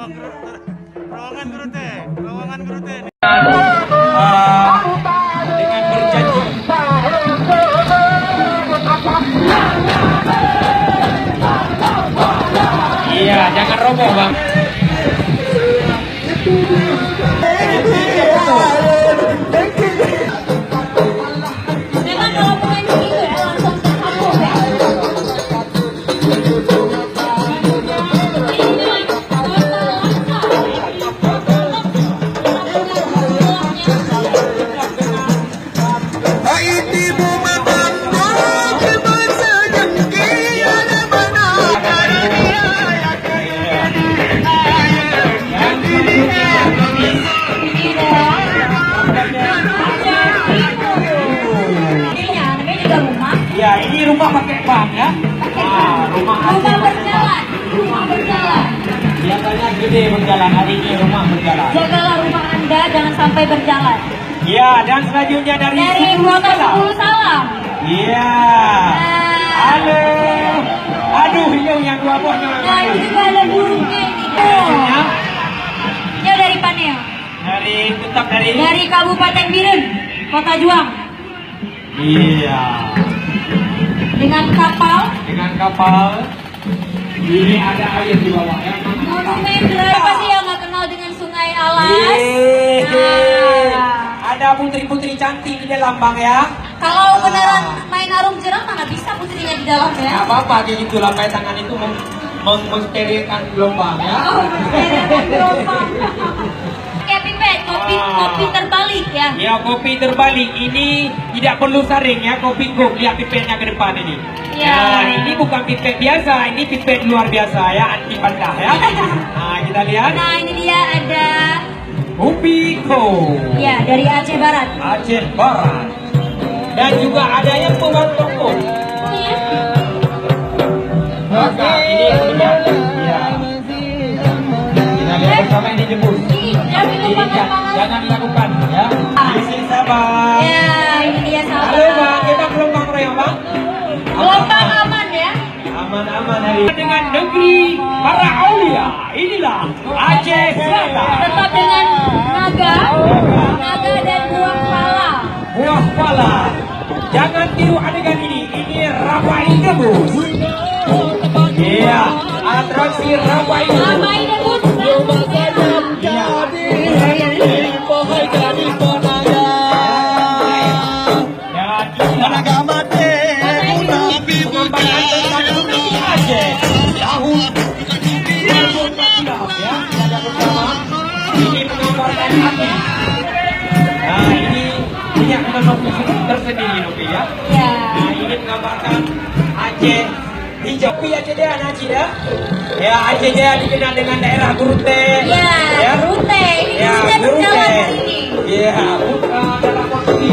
Terowongan Grute, terowongan Grute. Dengan berjanji. Iya, jangan roboh bang. Memang kalau pemain begitu ya langsung terhambur ya. Ya, ini rumah pakai bang ya. Rumah berjalan, rumah berjalan. biasanya gede berjalan, hari ini rumah berjalan. Jagalah rumah Anda jangan sampai berjalan. Ya, dan selanjutnya dari Kota 10 Salam. Iya. Halo. Aduh, hiu yang dua buahnya. Nah, ini juga ada burungnya ini. Ya. Ini dari Paneo. Tetap dari. Dari Kabupaten Biren, Kota Juang. Iya. Dengan kapal. Ini ada air di bawah ya. Monumen siapa sih yang nggak kenal dengan Sungai Alas? Ada putri-putri cantik di dalam bang ya. Kalau beneran main arung jeram mana bisa putrinya di dalam ya? Gak apa-apa, kayak gitu lampai tangan itu mensterilkan gelombang ya. Sterilkan gelombang. Kayak pipet, kopi terbalik ya. Ya, kopi terbalik. Ini tidak perlu saring ya, kopi kok. Lihat pipetnya ke depan ini. Ya. Nah, ini bukan pipet biasa, ini pipet luar biasa ya, anti pandah ya. Nah, kita lihat. Nah, ini dia ada. Kopi ko. Ya, dari Aceh Barat. Aceh Barat. Dan juga ada yang membuat toko. Iya. Maka ini punya. Ya. Kita lihat bersama ini jemput. Jangan dilakukan ya. Isi sabar. Ya, ini dia sahabat. Halo bang, kita gelombang royong bang. Gelombang aman ya. Aman-aman hari dengan negeri para aulia. Inilah Aceh Selatan. Tetap dengan naga dan buah pala. Buah pala. Jangan tiru adegan ini. Ini Rabai Debus. Iya, atraksi Rabai Debus. Ramai debut. Nah, ini punya tersendiri Nopi ya. Nah, ini menggambarkan Aceh hijau. Aceh Jaya Naci ya. Ya, Aceh Jaya dikenal dengan daerah Grute. Ya, Grute. Ini sudah berjalan hari ini. Ya, putra dalam waktu.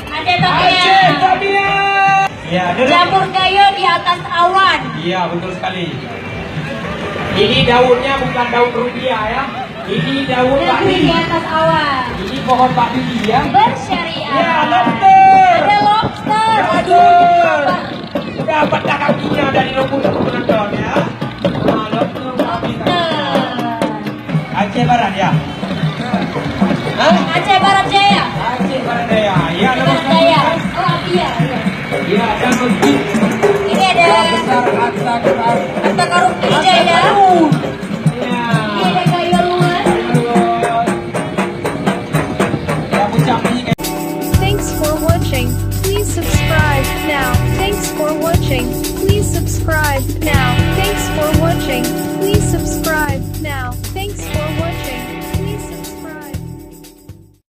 Ada topinya. Ya, jamur kayu di atas awan. Iya, betul sekali. Ini daunnya bukan daun rupiah ya. Ini daun Negeri di bakti. atas awan. Ini pohon bakti ya. Bersyariah. Ya, lobster. Ada lobster. Lobster. Dapat dah kakinya dari rumput penonton ya. Nah, lobster. Aceh Barat ya. Hah? Aceh Barat Jaya. Aceh Barat Jaya. Ya, Barat Jaya. Oh iya. Ya, dan begitu. Ini ada harta karun hijau ya. Ini ada kayu luas. Thanks for watching. Please subscribe now. Thanks for watching. Please subscribe now. Thanks for watching. Please subscribe now.